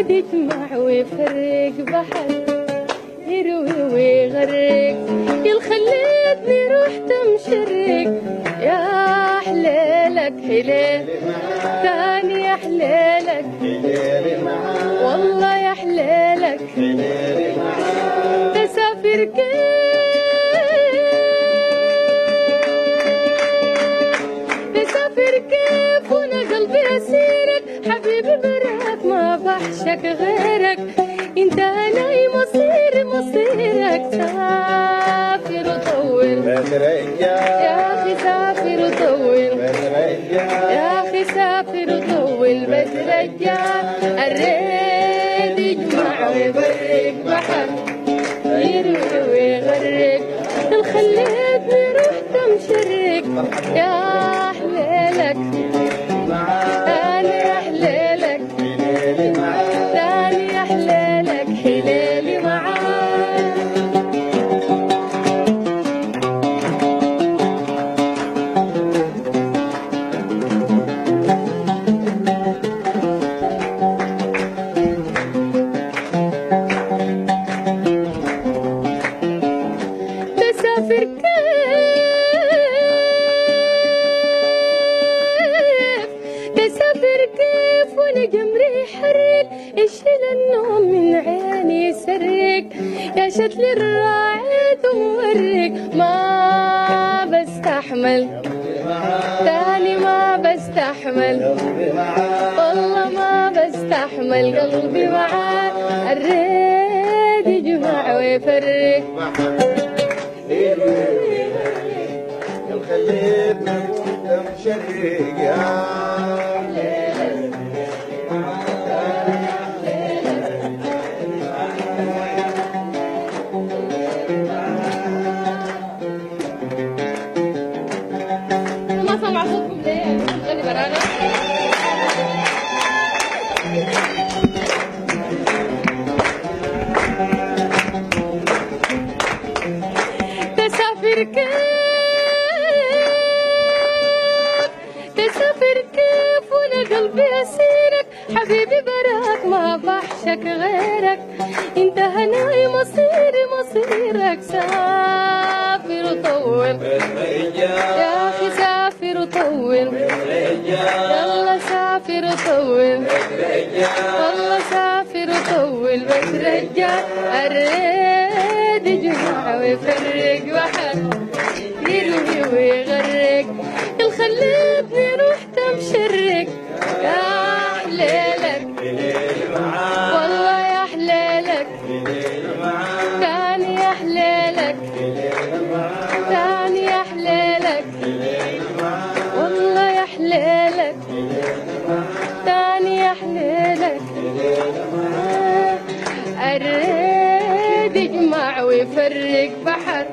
يجمع ويفرق بحر، يروي ويغرق، يخليتني رحت مشرق. يا حليلك حليل ثاني، يا حليلك والله يا حليلك تسافر كيف وانا قلبي اسيرك. حبيبي براك ما بحشك غيرك، انت انا مصيرك. سافر وطول يا اخي، سافر وطول يا اخي، سافر وطول بترجع. الريد يجمع ويفرق بحر، يروي ويغرق، خليتني رحت مشرق. يا حليلك ثاني، يا حليلك ثاني، يا حليلك حليلي معاك. تسافر كيف وانا جمري يحرك، يشيل النوم من عيني يسرق. يا شتل الراعد ومورك، ما بستحمل تاني، ما بستحمل والله ما بستحمل. قلبي معاك الريد يجمع ويفرق، خليتنا وانت مشرق. يا ما سمع صوتكم ليه؟ غني برانا. تسافر كيف وانا قلبي اسيرك. حبيبي براك ما بحشك غيرك، انت هناي مصيرك. سافر وطول يا اخي، سافر وطول يلا سافر وطول والله سافر وطول بترجع. الريد يجمع ويفرق بحر، يروي ويغرق، خليتني رحت مشرق. يا حليلك والله يا حليلك ثاني، يا حليلك ثاني، يا حليلك والله يا حليلك ثاني، يا حليلك. الريد يجمع ويفرق بحر،